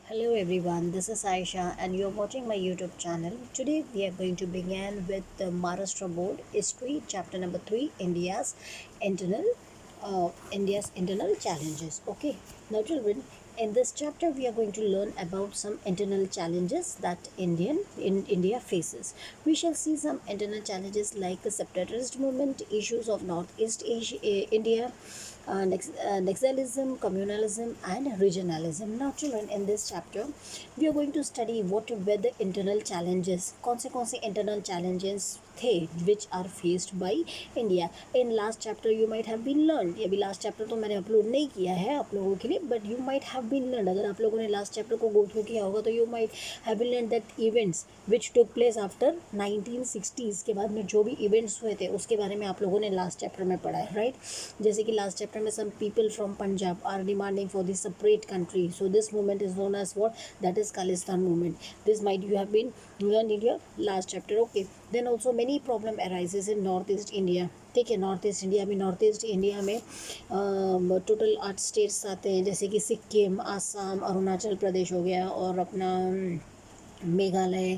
Hello everyone, this is Aisha and you're watching my YouTube channel. Today we are going to begin with the Maharashtra Board History, chapter number 3, internal India's internal challenges. Okay, now children, in this chapter we are going to learn about some internal challenges that India faces. We shall see some internal challenges like the separatist movement, issues of Northeast Asia, India, nationalism, communalism, and regionalism. Now, children, in this chapter, we are going to study what were the internal challenges, कौन से internal challenges थे which are faced by India. In last chapter you might have been learned. अभी last chapter तो मैंने upload नहीं किया है आप लोगों के लिए, but you might have been learned. अगर आप लोगों ने last chapter को go through किया होगा तो you might have been learned that events which took place after 1960s के बाद में जो भी events हुए थे उसके बारे में आप लोगों ने last chapter में पढ़ा है, right? जैसे कि last chapter में some people from Punjab are demanding for the separate country, so this movement is known as what? That is Khalistan movement. This might you have been learned in your last chapter. Okay, then also many problem arises in north east India. ठीक है, north east India में total 8 states आते हैं, जैसे कि सिक्किम, आसाम, अरुणाचल प्रदेश हो गया और अपना मेघालय,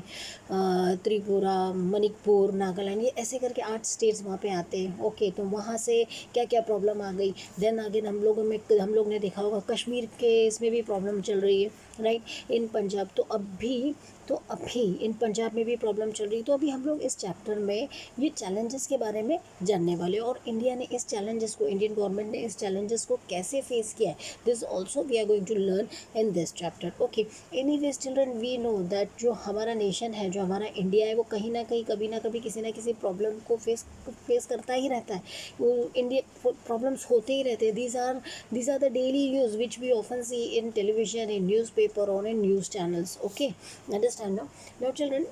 त्रिपुरा, मणिपुर, नागालैंड, ये ऐसे करके 8 स्टेट्स वहाँ पे आते हैं. ओके, तो वहाँ से क्या क्या प्रॉब्लम आ गई. देन आगे हम लोग ने देखा होगा कश्मीर के इसमें भी प्रॉब्लम चल रही है, राइट. अभी इन पंजाब में भी प्रॉब्लम चल रही है. तो अभी हम लोग इस चैप्टर में ये चैलेंजेस के बारे में जानने वाले और इंडिया ने इस चैलेंजेस को, इंडियन गवर्नमेंट ने इस चैलेंजेस को कैसे फेस किया है, this also we are going to learn in this chapter. Okay, anyways children, we know that जो हमारा नेशन है, जो हमारा इंडिया है, वो कहीं ना कहीं कभी ना कभी किसी ना किसी प्रॉब्लम को फेस करता ही रहता है. वो इंडिया प्रॉब्लम्स होते ही रहते हैं. these are the daily news which we often see in television, in newspaper or in news channels. Okay, understand now children,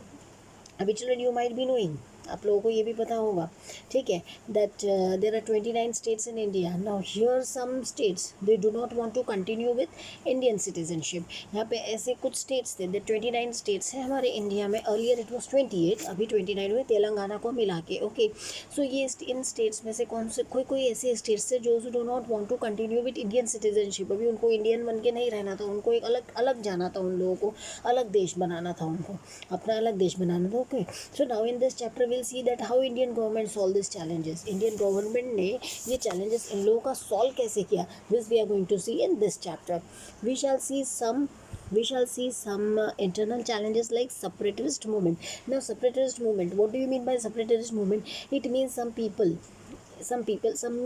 अभी children you might be knowing, आप लोगों को ये भी पता होगा, ठीक है, that there are 29 states in India. Now here some states they do not want to continue with Indian citizenship. यहाँ पे ऐसे कुछ स्टेट्स थे, दे 29 स्टेट्स हैं हमारे इंडिया में. अर्लियर इट वाज 28, अभी 29 हुए तेलंगाना को मिला के. ओके, सो ये इन स्टेट्स में से कोई ऐसे स्टेट्स थे जो do not want to continue with Indian citizenship. अभी उनको इंडियन बन के नहीं रहना था, उनको एक अलग जाना था, उन लोगों को अलग देश बनाना था, उनको अपना अलग देश बनाना था. Okay, so now in this chapter will see that how Indian government solve this challenges. Indian government ने ये चैलेंजेस इन लोगों का सॉल्व कैसे किया, this we are going to see in this chapter. We shall see some internal challenges like separatist movement. Now separatist movement, what do you mean by separatist movement? It means some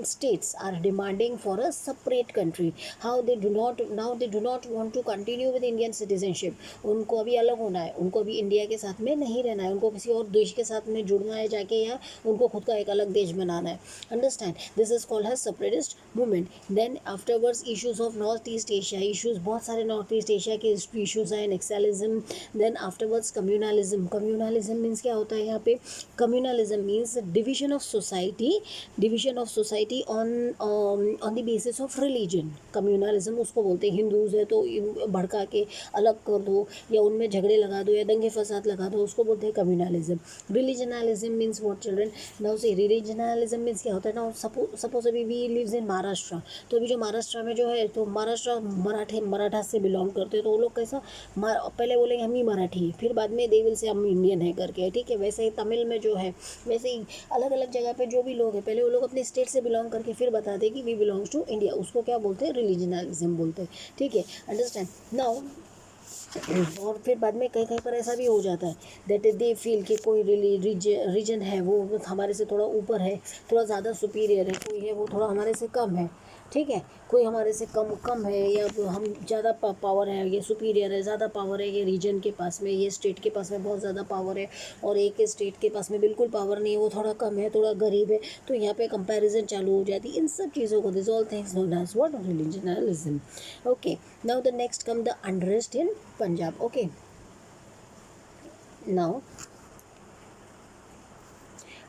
states are demanding for a separate country. How they do not want to continue with Indian citizenship. उनको अभी अलग होना है, उनको अभी India के साथ में नहीं रहना है, उनको किसी और देश के साथ में जुड़ना है जाके, या उनको खुद का एक अलग देश बनाना है. Understand, this is called has separatist movement. Then afterwards issues of north east Asia, issues बहुत सारे नॉर्थ ईस्ट एशिया के इश्यूज हैं. Naxalism. Then afterwards communalism means क्या होता है यहाँ पे? Communalism means division of society on the basis of religion. Communalism उसको बोलते हैं, हिंदूज है तो भड़का के अलग कर दो, या उनमें झगड़े लगा दो, या दंगे फसाद लगा दो, उसको बोलते हैं communalism. Religionalism means what children? Now so religionalism means क्या होता है ना, सपोज अभी वी लिव्स इन महाराष्ट्र, तो अभी जो महाराष्ट्र में जो है, तो महाराष्ट्र मराठा से बिलोंग करते हैं, तो वो लोग कैसा पहले बोलेंगे हम ही मराठी, फिर बाद में दे विल से हम इंडियन है करके, ठीक है. वैसे ही तमिल में जो है, वैसे ही अलग अलग जगह पे जो भी लोग हैं, पहले वो लोग अपने स्टेट से बिलोंग करके फिर बताते हैं कि वी बिलोंग्स टू इंडिया, उसको क्या बोलते हैं? रिलीजनलिज्म बोलते हैं, ठीक है. Understand now. और फिर बाद में कहीं कहीं पर ऐसा भी हो जाता है दैट दे फील कि कोई रीजन है वो हमारे से थोड़ा ऊपर है, थोड़ा ज़्यादा सुपीरियर है, कोई है वो थोड़ा हमारे से कम है, ठीक है. कोई हमारे से कम है, या हम ज़्यादा पावर है, ये सुपीरियर है, ज़्यादा पावर है, ये रीजन के पास में, ये स्टेट के पास में बहुत ज़्यादा पावर है, और एक स्टेट के पास में बिल्कुल पावर नहीं है, वो थोड़ा कम है, थोड़ा गरीब है, तो यहाँ पे कंपैरिजन चालू हो जाती है. इन सब चीज़ों को this all things known as what? Religionalism. Okay, now the next come the unrest in Punjab. Okay, now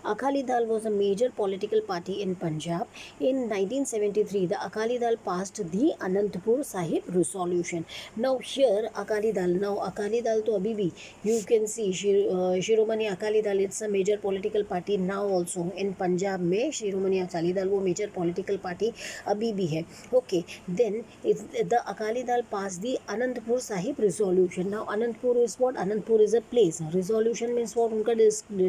Akali Dal was a major political party in Punjab. In 1973, the Akali Dal passed the Anandpur Sahib resolution. Now here Akali Dal. Now Akali Dal to abhi bhi you can see Shiromani Akali Dal. It's a major political party now also in Punjab में Shiromani Akali Dal वो major political party अभी भी है. Okay, then the Akali Dal passed the Anandpur Sahib resolution. Now Anandpur is what? Anandpur is a place. Resolution means what? उनका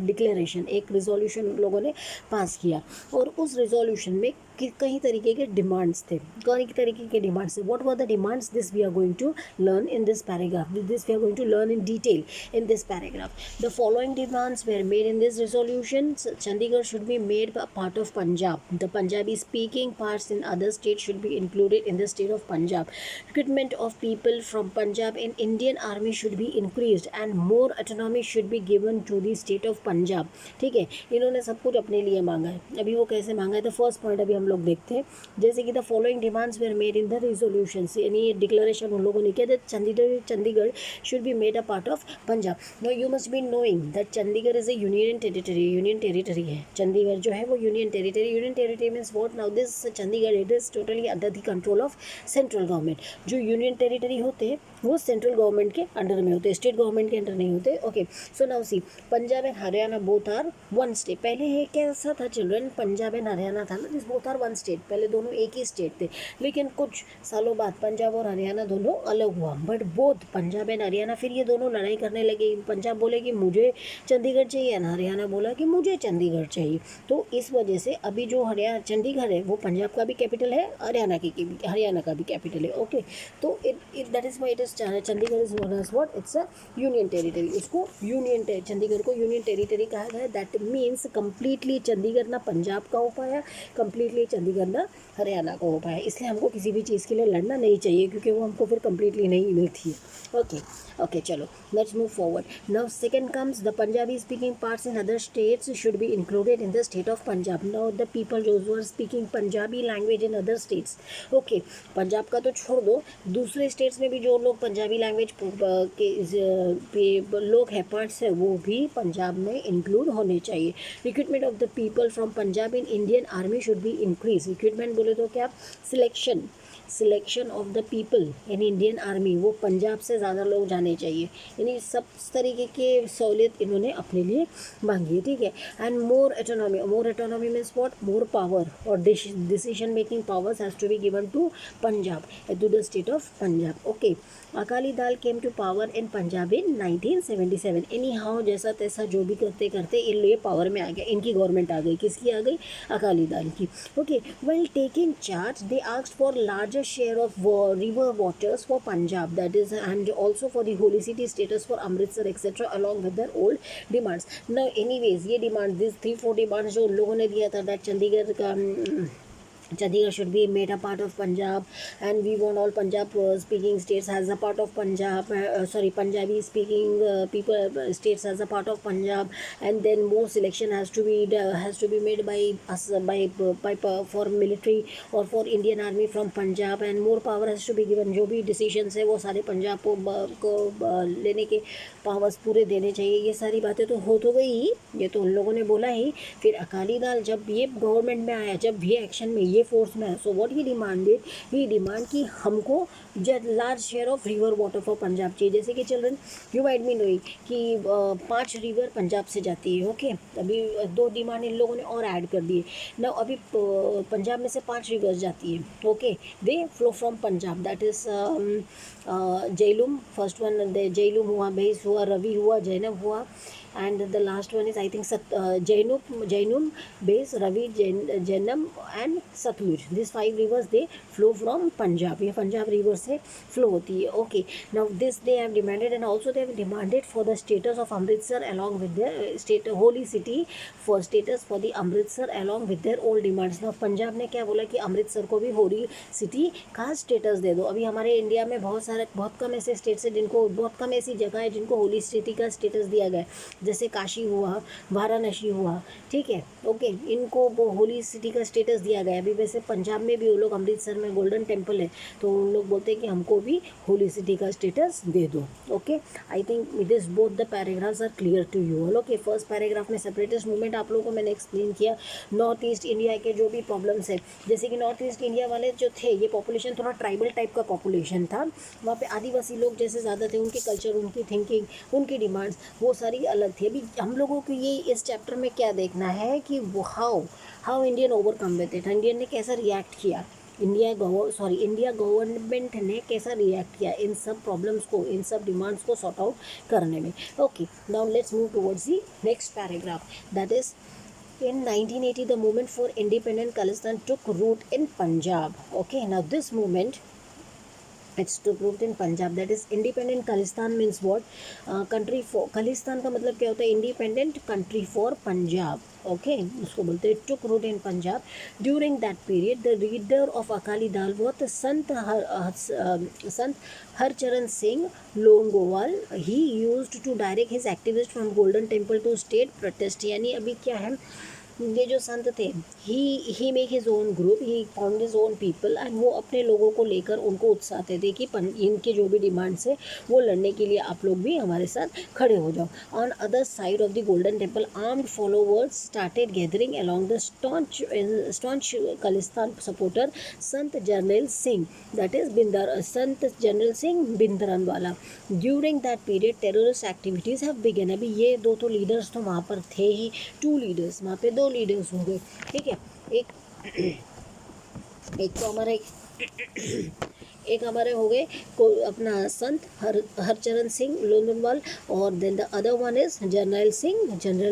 declaration, एक resolution उन लोगों ने पास किया और उस resolution में कई तरीके के डिमांड्स थे. कई तरीके के डिमांड्स थे. What were the demands? This we are going to learn in this paragraph. This we are going to learn in detail in this paragraph. The following demands were made in this resolution. Chandigarh should be made a part of Punjab. The Punjabi speaking parts in other states should be included in the state of Punjab. Recruitment of people from Punjab in Indian army should be increased and more autonomy should be given to the state of Punjab. ठीक है, इन्होंने सब कुछ अपने लिए मांगा है. अभी वो कैसे मांगा है? द फर्स्ट पॉइंट अभी हम लोग देखते हैं. जैसे कि the following demands were made in the resolution. यानी डिक्लेरेशन उन लोगों ने किया था. Chandigarh should be made a part of Punjab. Now you must be knowing that Chandigarh is a union territory. Union territory है चंडीगढ़ जो है वो union territory. Union territory means what? Now this Chandigarh it is totally under the control of central government. जो union territory होते हैं वो central government के under में होते हैं, स्टेट गवर्नमेंट के अंडर नहीं होते. Okay, so now see Punjab and Haryana both are one state. पहले है कैसा था चिल्ड्रन? पंजाब एंड हरियाणा था ना, this both are one state. पहले दोनों एक ही स्टेट थे, लेकिन कुछ सालों बाद पंजाब और हरियाणा दोनों अलग हुआ. But both Punjab and Haryana फिर ये दोनों लड़ाई करने लगे. पंजाब बोले कि मुझे चंडीगढ़ चाहिए एंड हरियाणा बोला कि मुझे चंडीगढ़ चाहिए. तो इस वजह से अभी जो हरियाणा चंडीगढ़ है वो पंजाब का भी कैपिटल है, हरियाणा का भी कैपिटल है. ओके, तो that is why it is Chandigarh is known as what? It's a union territory. उसको चंडीगढ़ को यूनियन टेरिटरी कहा गया है. दैट मीन्स कंप्लीटली चंडीगढ़ ना पंजाब का हो पाया, कंप्लीटली चंडीगढ़ ना हरियाणा का हो पाया. इसलिए हमको किसी भी चीज़ के लिए लड़ना नहीं चाहिए क्योंकि वो हमको फिर कंप्लीटली नहीं मिलती है. ओके, चलो let's move forward. Now second comes the Punjabi speaking parts in other states should be included in the state of Punjab. Now the people जो are speaking Punjabi language in other states. Okay, Punjab का तो छोड़ दो, दूसरे स्टेट्स में भी जो लोग पंजाबी लैंग्वेज के लोग हैं, पार्ट्स है, वो भी पंजाब में इंक्लूड होने चाहिए. Recruitment of the people from Punjab in Indian army should be increase. Recruitment बोले तो क्या? Selection of the people in Indian army, वो पंजाब से ज़्यादा लोग जाने चाहिए. यानी सब तरीके के सहूलियत इन्होंने अपने लिए मांगी है. ठीक है, and more autonomy means what? More power और decision making powers has to be given to Punjab, to the state of Punjab. Okay, Akali Dal came to power in Punjab in 1977. Anyhow जैसा तैसा जो भी करते करते इन ये पावर में आ गया. इनकी गवर्नमेंट आ गई. किसकी आ गई? अकाली दल की. Okay, well taking charge they asked for larger share of river waters for Punjab, that is, and also for the holy city status for Amritsar etc. along with their old demands. Now anyways ये demand, this 3-4 demands जो उन लोगों ने दिया था, that Chandigarh should be made a part of Punjab and we want all Punjab speaking states as a part of Punjab, Punjabi speaking people states as a part of Punjab, and then more selection has to be made by us by for military or for Indian army from Punjab, and more power has to be given. जो भी decisions है वो सारे पंजाब को लेने के powers पूरे देने चाहिए. ये सारी बातें तो हो तो गई ही, ये तो उन लोगों ने बोला ही. फिर अकाली दल जब ये गवर्नमेंट में आया, जब ये एक्शन में, ये फोर्स में है, सो व्हाट ही डिमांड कि हमको large share of river water for Punjab चाहिए. जैसे कि children you might be knowing कि 5 रिवर पंजाब से जाती है. ओके, अभी 2 डिमांड इन लोगों ने और ऐड कर दिए ना. अभी पंजाब में से 5 रिवर्स जाती है. Okay, they flow from Punjab, that is Jhelum. First one Jhelum हुआ, बेस हुआ, रवि हुआ, जैनब हुआ, and the last one is I think Jainum, Base, Ravi, Jainam and Satluj. These 5 rivers they flow from Punjab. ये पंजाब river से flow होती है. Okay, now this they have demanded, and also they have demanded for the status of Amritsar along with their state holy city, for status for the Amritsar along with their old demands. Now Punjab ने क्या बोला कि अमृतसर को भी holy city का status दे दो. अभी हमारे इंडिया में बहुत कम ऐसे स्टेट्स हैं जिनको, बहुत कम ऐसी जगह है जिनको होली सिटी का स्टेटस दिया गया है. जैसे काशी हुआ, वाराणसी हुआ, ठीक है, ओके, इनको वो होली सिटी का स्टेटस दिया गया। अभी वैसे पंजाब में भी वो लोग, अमृतसर में गोल्डन टेम्पल है, तो उन लोग बोलते हैं कि हमको भी होली सिटी का स्टेटस दे दो। Okay, I think this both the paragraphs are clear to you all. Okay, first paragraph में सेपरेटिस्ट मूवमेंट आप लोगों को मैंने एक्सप्लेन किया, नॉर्थ ईस्ट इंडिया के जो भी प्रॉब्लम्स है, जैसे कि नॉर्थ ईस्ट इंडिया वाले जो थे, ये पॉपुलेशन थोड़ा ट्राइबल टाइप का पॉपुलेशन था, वहाँ पे आदिवासी लोग जैसे ज़्यादा थे, उनके कल्चर, उनकी थिंकिंग, उनकी डिमांड्स वो सारी अलग थी। अभी हम लोगों को ये इस चैप्टर में क्या देखना है कि वो how Indian overcome with it, Indian ने कैसा रिएक्ट किया, इंडिया गवर्नमेंट ने कैसा रिएक्ट किया इन सब प्रॉब्लम्स को, इन सब डिमांड्स को सॉर्ट आउट करने में। Okay, now let's move towards the next paragraph, that is in 1980 the movement for independent Khalistan took root in Punjab. Okay, now this movement, it's took root in Punjab, that is independent Khalistan means what, country for Khalistan का मतलब क्या होता है, independent country for Punjab. Okay, उसको बोलते हैं took root in Punjab. During that period the leader of Akali Dal was Sant Harcharan Singh Longowal. He used to direct his activists from Golden Temple to state protest. यानी अभी क्या है, ये जो संत थे, he make his own group, he found his own people, and वो अपने लोगों को लेकर उनको उत्साहते थे कि इनके जो भी डिमांड्स है वो लड़ने के लिए आप लोग भी हमारे साथ खड़े हो जाओ। On other side of the Golden Temple armed followers started gathering along the staunch Khalistan supporter Sant Jarnail Singh, that is Sant Jarnail Singh Bhindranwale. During that period terrorist activities have begun. अभी ये दो तो लीडर्स तो वहाँ पर थे ही, 2 लीडर्स, वहाँ पे 2 लीडर्स हो गए, ठीक है, एक तो हमारा एक हमारे हो गए अपना संत हरचरण सिंह लोंगोवाल, और then the other one is Jarnail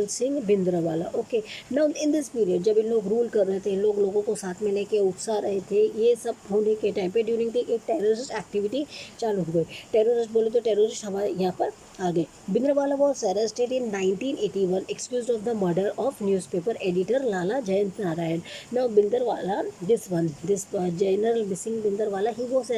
Singh Bhindranwale. Okay, now in this period जब इन लोग रूल कर रहे थे, इन लोगों को साथ में लेके उकसा रहे थे, ये सब होने के टाइम पे ड्यूरिंग द एक टेररिस्ट एक्टिविटी चालू हो गई। टेररिस्ट बोले तो टेररिस्ट हमारे यहाँ पर आ गए। Bhindranwale was arrested in 1981 excused of the murder of newspaper editor Lala Jayant Narayan. Now Bhindranwale this Jarnail Singh Bhindranwale he was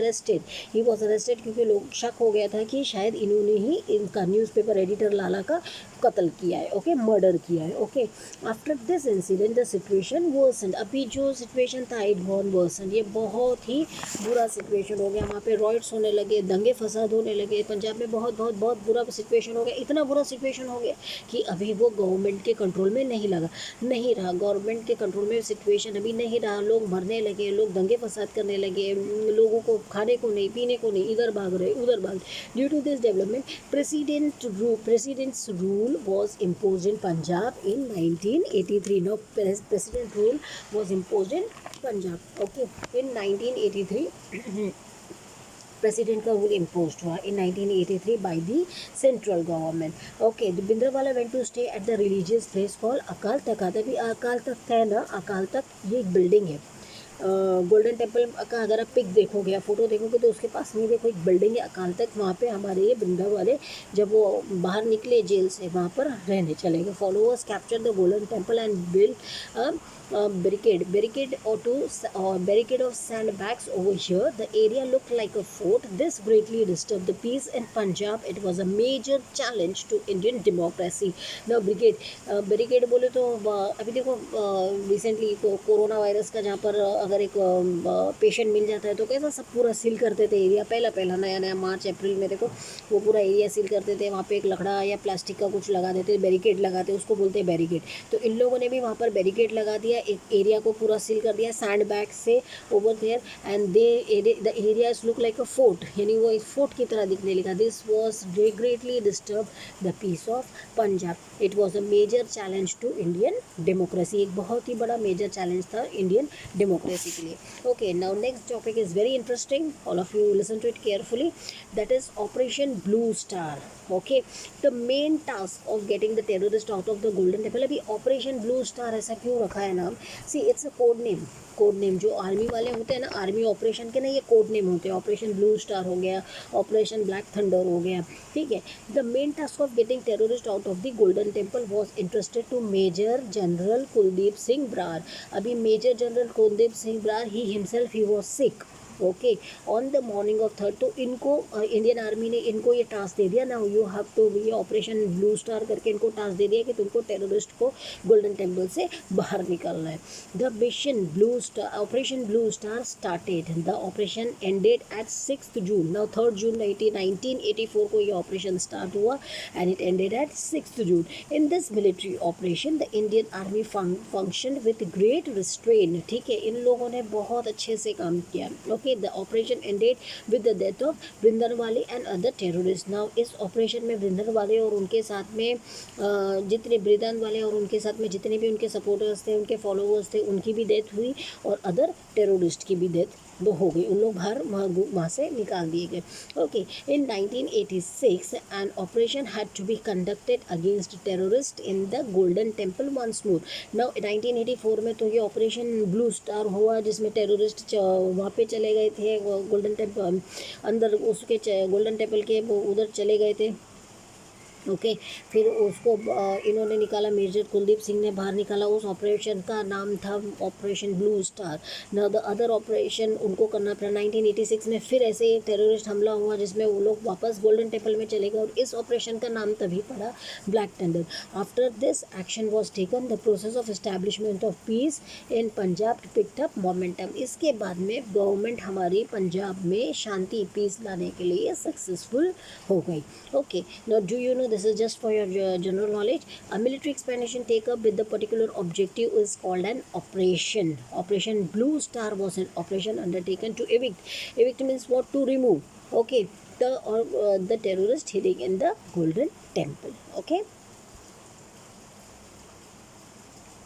arrested क्योंकि लोग शक हो गया था कि शायद इन्होंने ही इनका न्यूज़पेपर एडिटर लाला का कत्ल किया है, ओके, मर्डर किया है। Okay, after this incident the situation worsen. अभी जो सिचुएशन था इट गॉन वर्सन, ये बहुत ही बुरा सिचुएशन हो गया, वहाँ पे रॉयट्स होने लगे, दंगे फसाद होने लगे, पंजाब में बहुत बहुत बहुत बुरा सिचुएशन हो गया, इतना बुरा सिचुएशन हो गया कि अभी वो गवर्नमेंट के कंट्रोल में नहीं रहा, गवर्नमेंट के कंट्रोल में सिचुएशन अभी नहीं रहा, लोग मरने लगे, लोग दंगे फसाद करने लगे, लोगों को खाने को नहीं, पीने को नहीं, इधर भाग रहे उधर भाग। Due to this development president's rule was imposed in Punjab in 1983. Now president rule was imposed in Punjab. Okay, in 1983 president का रूल इम्पोज हुआ in 1983 by the central government. Okay, the भिंदरनवाला went to stay at the religious place called Akal Takht. अभी अकाल तख्त है ना, अकाल तख्त ये एक building है, golden temple का अगर आप पिक देखोगे या फोटो देखोगे तो उसके पास में देखो एक बिल्डिंग है अकाल तख्त, वहाँ पे हमारे ये भिंदरनवाले जब वो बाहर निकले जेल से वहाँ पर रहने चले गए। Followers capture the Golden temple and build barricade of sandbags over here. The area looked like a fort. This greatly disturbed the peace in Punjab. It was a major challenge to Indian democracy. Now barricade बोले तो अभी देखो recently corona virus का जहाँ पर अगर एक patient मिल जाता है तो कैसा सब पूरा सील करते थे एरिया, पहला नया मार्च अप्रैल में देखो वो पूरा एरिया सील करते थे, वहाँ पे एक लकड़ा या प्लास्टिक का कुछ लगा देते, बैरिकेड लगाते, उसको बोलते हैं बैरिकेड। तो इन लोगों ने भी वहाँ पर बैरिकेड लगा दिया, एक एरिया को पूरा सील कर दिया सैंड बैग से over there, and the areas look like a fort, यानी वो एक फोर्ट की तरह दिखने लगा। This was greatly disturb the peace of Punjab. It was a major challenge to Indian democracy, एक बहुत ही बड़ा मेजर चैलेंज था इंडियन डेमोक्रेसी के लिए। Okay, now next topic is very interesting, all of you listen to it carefully, that is Operation Blue star. Okay, the main task of getting the terrorist out of the Golden temple. अभी operation Blue star ऐसा क्यों रखा है नाम? See it's a code name जो army वाले होते हैं ना, आर्मी ऑपरेशन के ना ये कोड नेम होते हैं। ऑपरेशन ब्लू स्टार हो गया, ऑपरेशन ब्लैक थंडर हो गया, ठीक है। The main task of getting terrorist out of the Golden Temple was interested to major general Kuldeep Singh Brar. अभी major general Kuldeep Singh Brar he himself he was sick, okay, on the morning of third. तो इनको Indian army ने इनको ये task दे दिया ना, you have to, ये operation Blue star करके इनको टास्क दे दिया कि तुमको टेररिस्ट को गोल्डन टेम्पल से बाहर निकालना है। The mission blue star, operation Blue star started, the operation ended at 6 June. Now 3 जून 1984 को ये ऑपरेशन स्टार्ट हुआ and it ended at 6 June. In this military operation the Indian army functioned with great restrain. ठीक है, इन लोगों ने बहुत अच्छे से काम किया। Okay, the operation ended with the death of Bhindranwale and other terrorist. Now इस ऑपरेशन में भिंदरवाले और उनके साथ में जितने भिंदरवाले और उनके साथ में जितने भी उनके सपोर्टर्स थे, उनके फॉलोअर्स थे, उनकी भी डेथ हुई और अदर टेररिस्ट की भी डेथ वो हो गई, उन लोग बाहर वहाँ से निकाल दिए गए। Okay, in 1986 an operation had to be conducted against terrorist in the Golden Temple once more. Now 1984 में तो ये ऑपरेशन ब्लू स्टार हुआ, जिसमें टेररिस्ट वहाँ पे चले गए थे, गोल्डन टेम्पल अंदर उसके गोल्डन टेम्पल के वो उधर चले गए थे। ओके, फिर उसको इन्होंने निकाला, मेजर कुलदीप सिंह ने बाहर निकाला। उस ऑपरेशन का नाम था ऑपरेशन ब्लू स्टार। न द अदर ऑपरेशन उनको करना पड़ा। 1986 में फिर ऐसे एक टेररिस्ट हमला हुआ जिसमें वो लोग वापस गोल्डन टेम्पल में चले गए और इस ऑपरेशन का नाम तभी पड़ा black thunder. After this action was taken the process of establishment of peace in Punjab picked up momentum. इसके बाद में गवर्नमेंट हमारी पंजाब में शांति पीस लाने के लिए सक्सेसफुल हो गई। Okay, now do you know, this is just for your general knowledge, a military expansion take up with the particular objective is called an operation. Operation Blue Star was an operation undertaken to evict means what, to remove, okay, the terrorist hiding in the golden temple. Okay,